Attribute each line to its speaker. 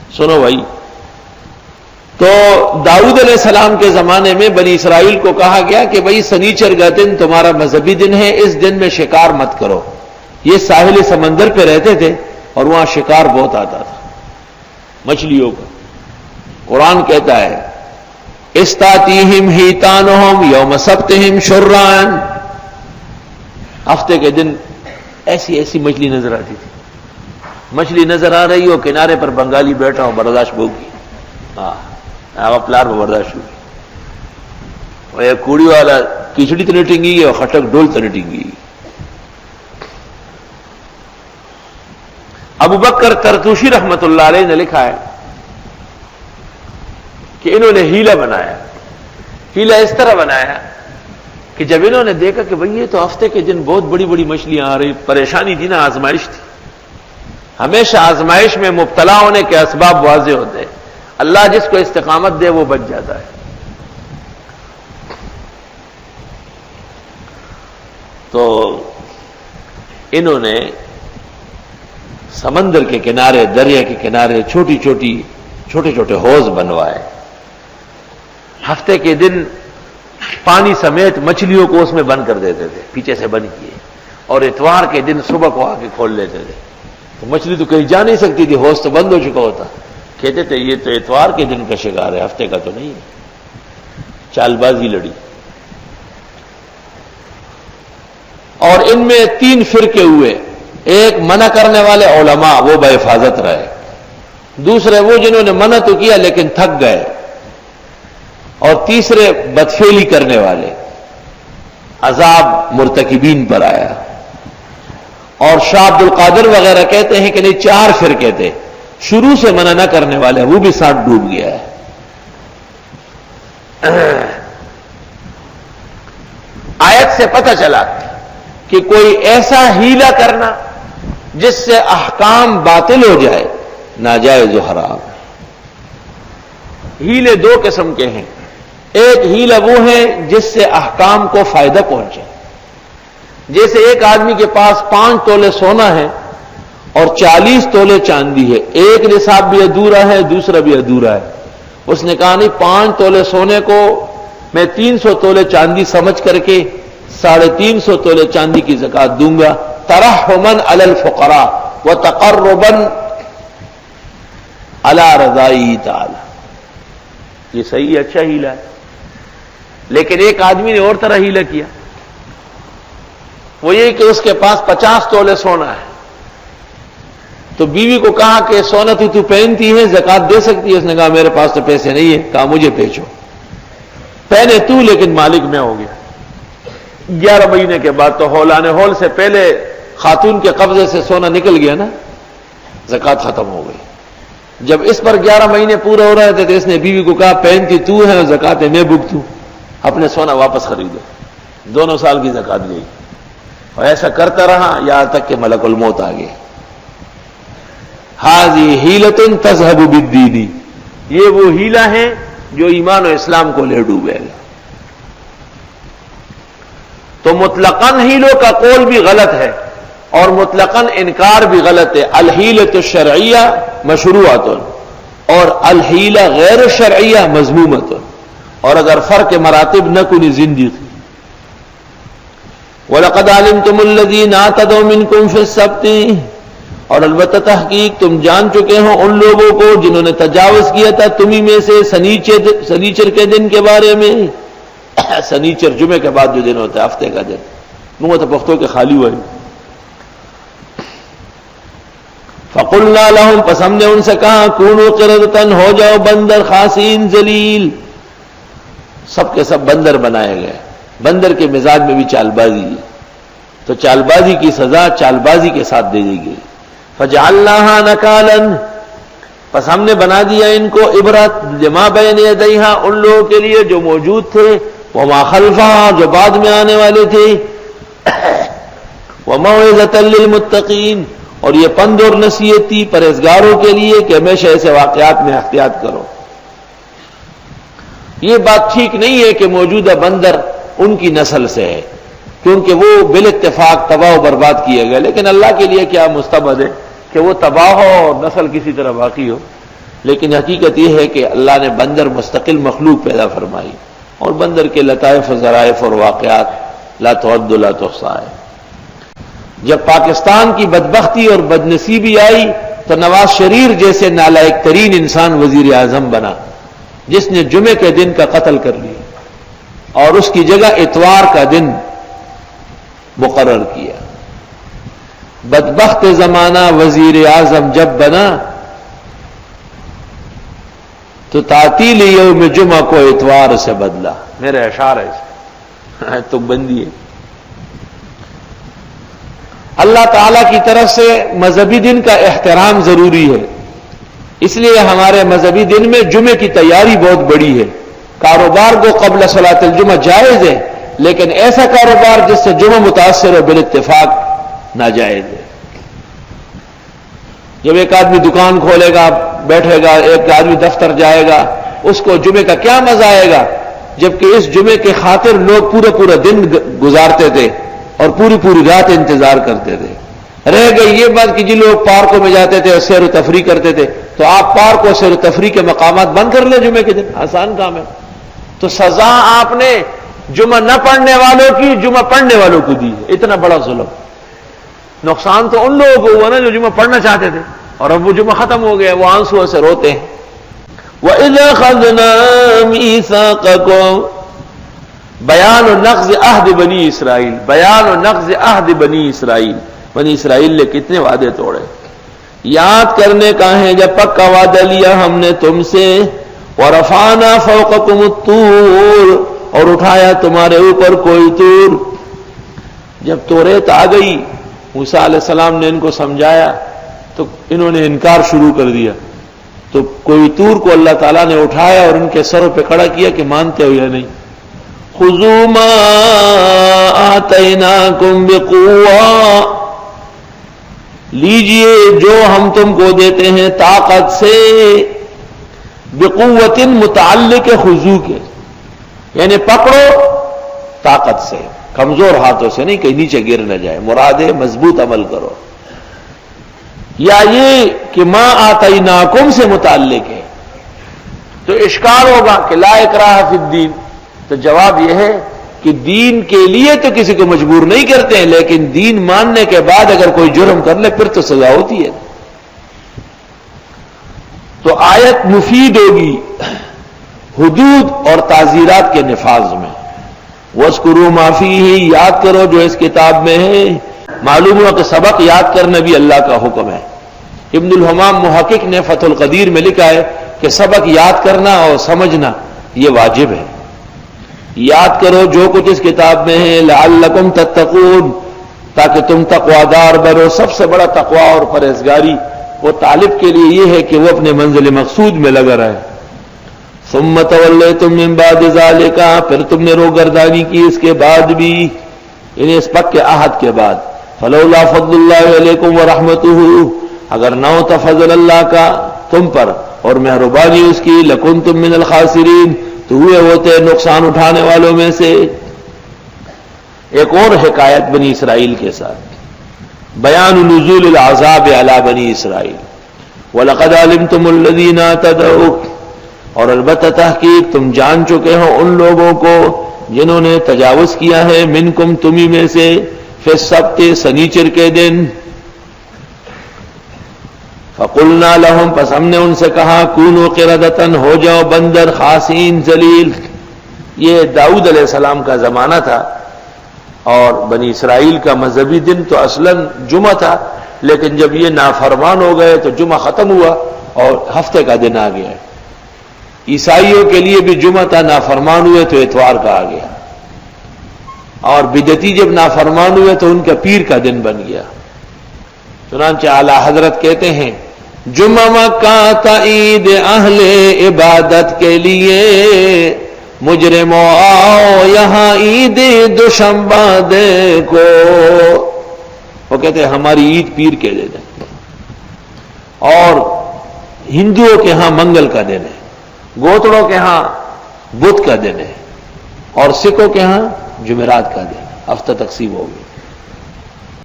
Speaker 1: سنو بھائی، تو داؤد علیہ السلام کے زمانے میں بنی اسرائیل کو کہا گیا کہ بھئی سنیچر کا دن تمہارا مذہبی دن ہے، اس دن میں شکار مت کرو۔ یہ ساحل سمندر پہ رہتے تھے اور وہاں شکار بہت آتا تھا مچھلیوں کا۔ قرآن کہتا ہے استاتیہم ہیتانہم یوم سبتہم شرعن، ہفتے کے دن ایسی ایسی مچھلی نظر آتی تھی۔ مچھلی نظر آ رہی ہو، کنارے پر بنگالی بیٹھا ہو، برداشت ہوگی، ہاں پلار میں برداشت ہوگی، اور یہ کوڑی والا کھچڑی تو نہیں گی اور خٹک ڈول تو نہیں گی۔ ابو بکر ترتوشی رحمت اللہ علیہ نے لکھا ہے کہ انہوں نے ہیلا بنایا۔ ہیلا اس طرح بنایا کہ جب انہوں نے دیکھا کہ بھئی یہ تو ہفتے کے دن بہت بڑی بڑی مچھلیاں آ رہی، پریشانی تھی نا، آزمائش تھی۔ ہمیشہ آزمائش میں مبتلا ہونے کے اسباب واضح ہوتے ہیں، اللہ جس کو استقامت دے وہ بچ جاتا ہے۔ تو انہوں نے سمندر کے کنارے، دریا کے کنارے چھوٹے چھوٹے حوض بنوائے، ہفتے کے دن پانی سمیت مچھلیوں کو اس میں بند کر دیتے تھے، پیچھے سے بند کیے، اور اتوار کے دن صبح کو آ کے کھول لیتے تھے۔ تو مچھلی تو کہیں جا نہیں سکتی تھی، حوض تو بند ہو چکا ہوتا۔ کہتے تھے یہ تو اتوار کے دن کا شکار ہے، ہفتے کا تو نہیں ہے۔ چال بازی لڑی، اور ان میں 3 فرقے ہوئے۔ ایک منع کرنے والے علماء، وہ بحفاظت رہے۔ دوسرے وہ جنہوں نے منع تو کیا لیکن تھک گئے، اور تیسرے بدفعلی کرنے والے، عذاب مرتکبین پر آیا۔ اور شاہ عبد القادر وغیرہ کہتے ہیں کہ نہیں، 4 فرقے تھے، شروع سے منع نہ کرنے والے، وہ بھی ساتھ ڈوب گیا ہے۔ آیت سے پتہ چلا کہ کوئی ایسا ہیلا کرنا جس سے احکام باطل ہو جائے، ناجائز و حرام۔ ہیلے 2 قسم کے ہیں۔ ایک ہیلا وہ ہے جس سے احکام کو فائدہ پہنچے، جیسے ایک آدمی کے پاس 5 تولے سونا ہے اور 40 تولے چاندی ہے، ایک نصاب بھی ادھورا ہے، دوسرا بھی ادھورا ہے۔ اس نے کہا نہیں، 5 تولے سونے کو میں 300 تولے چاندی سمجھ کر کے 350 تولے چاندی کی زکات دوں گا، ترحماً علی الفقراء وتقرباً علی رضائی تعالی۔ یہ صحیح اچھا ہیلا ہے، لیکن ایک آدمی نے اور طرح ہیلا کیا۔ وہ یہ کہ اس کے پاس 50 تولے سونا ہے، تو بیوی کو کہا کہ سونا تو پہنتی ہے، زکات دے سکتی ہے؟ اس نے کہا میرے پاس تو پیسے نہیں ہیں۔ کہا مجھے بیچو، پہنے تو لیکن مالک میں ہو گیا۔ 11 مہینے کے بعد تو ہولانِ ہول سے پہلے خاتون کے قبضے سے سونا نکل گیا نا، زکات ختم ہو گئی۔ جب اس پر 11 مہینے پورے ہو رہے تھے تو اس نے بیوی کو کہا پہنتی تو ہے اور زکاتیں میں بھگتوں، اپنے سونا واپس خریدو۔ 2 سال کی زکات گئی، اور ایسا کرتا رہا یہاں تک کہ ملک الموت آ گئے۔ ھذی حیلۃ تذھب بالدین، یہ وہ ہیلا ہے جو ایمان و اسلام کو لے ڈوبے گا۔ تو مطلقاً ہیلوں کا قول بھی غلط ہے اور مطلقاً انکار بھی غلط ہے۔ الحیلۃ الشرعیہ مشروعۃ اور الحیلہ غیر شرعیہ مذمومۃ، اور اگر فرق مراتب نہ کنی زندگی۔ وَلَقَدْ عَلِمْتُمُ الَّذِينَ اعْتَدَوْا مِنْكُمْ فِي السَّبْتِ، اور البتہ تحقیق تم جان چکے ہو ان لوگوں کو جنہوں نے تجاوز کیا تھا تمہیں میں سے سنیچر کے دن کے بارے میں۔ سنیچر جمعے کے بعد جو دن ہوتا ہے، ہفتے کا دن، منہ تو پختوں کے خالی ہوئے۔ فَقُلْنَا لَهُمْ، پس ہم نے ان سے کہا كُونُوا قِرَدَةً، ہو جاؤ بندر، خاسئین ذلیل۔ سب کے سب بندر بنائے گئے۔ بندر کے مزاج میں بھی چال بازی ہے، تو چال بازی کی سزا چال بازی کے ساتھ دے دی گئی۔ فَجَعَلْنَاهَا نَكَالًا، پس ہم نے بنا دیا ان کو عبرت، لما بین یدیہا، ان لوگوں کے لیے جو موجود تھے، وما خلفہا، جو بعد میں آنے والے تھے، وموعظۃ للمتقین، اور یہ پند اور نصیحت تھی پرہیزگاروں کے لیے کہ ہمیشہ ایسے واقعات میں احتیاط کرو۔ یہ بات ٹھیک نہیں ہے کہ موجودہ بندر ان کی نسل سے ہے، کیونکہ وہ بالاتفاق تباہ و برباد کیے گئے، لیکن اللہ کے لیے کیا مستبد ہے کہ وہ تباہ ہو اور نسل کسی طرح باقی ہو۔ لیکن حقیقت یہ ہے کہ اللہ نے بندر مستقل مخلوق پیدا فرمائی، اور بندر کے لطائف و ظرائف اور واقعات لا تعد لا تحصى ہے۔ جب پاکستان کی بدبختی اور بدنصیبی آئی تو نواز شریف جیسے نالائق ترین انسان وزیر اعظم بنا، جس نے جمعے کے دن کا قتل کر لیا اور اس کی جگہ اتوار کا دن مقرر کیا۔ بدبخت زمانہ وزیر اعظم جب بنا تو تعطیل یوم جمعہ کو اتوار سے بدلا۔ میرے اشعار ہے تو بندی ہے۔ اللہ تعالی کی طرف سے مذہبی دن کا احترام ضروری ہے، اس لیے ہمارے مذہبی دن میں جمعے کی تیاری بہت بڑی ہے۔ کاروبار کو قبل صلاۃ الجمعہ جائز ہے، لیکن ایسا کاروبار جس سے جمعہ متاثر ہو بالاتفاق ناجائز ہے۔ جب ایک آدمی دکان کھولے گا، بیٹھے گا، ایک آدمی دفتر جائے گا، اس کو جمعے کا کیا مزہ آئے گا، جبکہ اس جمعے کے خاطر لوگ پورا دن گزارتے تھے اور پوری رات انتظار کرتے تھے۔ رہ گئی یہ بات کہ جن لوگ پارکوں میں جاتے تھے اور سیر و تفریح کرتے تھے، تو آپ پارک اور سیر و تفریح کے مقامات بند کر لیں جمعے کے دن، آسان کام ہے۔ تو سزا آپ نے جمعہ نہ پڑھنے والوں کی جمعہ پڑھنے والوں کو دی ہے، اتنا بڑا ظلم۔ نقصان تو ان لوگوں کو ہوا نا جو جمعہ پڑھنا چاہتے تھے، اور اب وہ جمعہ ختم ہو گیا، وہ آنسو سے روتے ہیں۔ وَإِذَا أَخَذْنَا مِيثَاقَكُمْ بیان و نقض عہد بنی اسرائیل، بیان و نقض عہد بنی اسرائیل، بنی اسرائیل نے کتنے وعدے توڑے۔ یاد کرنے کا ہے جب پکا وعدہ لیا ہم نے تم سے، وَرَفَعْنَا فَوْقَكُمُ الطُّورَ، اور اٹھایا تمہارے اوپر کوئی طور۔ جب توریت آ گئی، موسیٰ علیہ السلام نے ان کو سمجھایا تو انہوں نے انکار شروع کر دیا، تو کوئی طور کو اللہ تعالیٰ نے اٹھایا اور ان کے سروں پہ کھڑا کیا کہ مانتے ہو یا نہیں۔ خُذُوا مَا آتَيْنَاكُمْ بِقُوَّةٍ، لیجئے جو ہم تم کو دیتے ہیں طاقت سے۔ بقوت متعلق خضوع کے، یعنی پکڑو طاقت سے، کمزور ہاتھوں سے نہیں، کہیں نیچے گر نہ جائے، مراد ہے مضبوط عمل کرو۔ یا یہ کہ ما آتیناکم سے متعلق ہے، تو اشکال ہوگا کہ لا اکراہ فی الدین، تو جواب یہ ہے کہ دین کے لیے تو کسی کو مجبور نہیں کرتے ہیں، لیکن دین ماننے کے بعد اگر کوئی جرم کر لے پھر تو سزا ہوتی ہے۔ تو آیت مفید ہوگی حدود اور تعزیرات کے نفاذ میں۔ وَاذْكُرُوا مَا فِيهِ، یاد کرو جو اس کتاب میں ہے۔ معلوم ہوا کہ سبق یاد کرنا بھی اللہ کا حکم ہے۔ ابن الحمام محقق نے فتح القدیر میں لکھا ہے کہ سبق یاد کرنا اور سمجھنا یہ واجب ہے۔ یاد کرو جو کچھ اس کتاب میں ہے، لعلکم تتقون، تاکہ تم تقوادار بنو۔ سب سے بڑا تقوی اور پرہیزگاری وہ طالب کے لیے یہ ہے کہ وہ اپنے منزل مقصود میں لگا رہے۔ ثم تولیتم من بعد ذالک، پھر تم نے روگردانی کی اس کے بعد بھی، یعنی اس پکے عہد کے بعد۔ فلولا فضل اللہ علیکم ورحمتہ، اگر نہ ہوتا فضل اللہ کا تم پر اور مہربانی اس کی، لکنتم من الخاسرین، تو ہوئے ہوتے نقصان اٹھانے والوں میں سے۔ ایک اور حکایت بنی اسرائیل کے ساتھ، بیان نزول العذاب علی بنی اسرائیل۔ وَلَقَدْ عَلِمْتُمُ الَّذِينَ اعْتَدَوْا، اور البتہ تحقیق تم جان چکے ہو ان لوگوں کو جنہوں نے تجاوز کیا ہے، منکم تمہیں میں سے، فی السبت سنیچر کے دن۔ فَقُلْنَا لَهُمْ، پس ہم نے ان سے کہا، کونوا قردۃ، ہو جاؤ بندر، خاسئین ذلیل۔ یہ داؤد علیہ السلام کا زمانہ تھا، اور بنی اسرائیل کا مذہبی دن تو اصلاً جمعہ تھا، لیکن جب یہ نافرمان ہو گئے تو جمعہ ختم ہوا اور ہفتے کا دن آ گیا۔ عیسائیوں کے لیے بھی جمعہ تھا، نافرمان ہوئے تو اتوار کا آ گیا، اور بدعتی جب نافرمان ہوئے تو ان کا پیر کا دن بن گیا۔ چنانچہ اعلیٰ حضرت کہتے ہیں، جمعہ مکہ تا عید اہل عبادت کے لیے، مجرموں آؤ یہاں عید دوشنبہ دیکھو۔ وہ کہتے ہیں ہماری عید پیر کے دن ہے، اور ہندوؤں کے ہاں منگل کا دن ہے، گوتڑوں کے ہاں بدھ کا دن ہے، اور سکھوں کے ہاں جمعرات کا دن ہے۔ ہفتہ تقسیم ہو گئی۔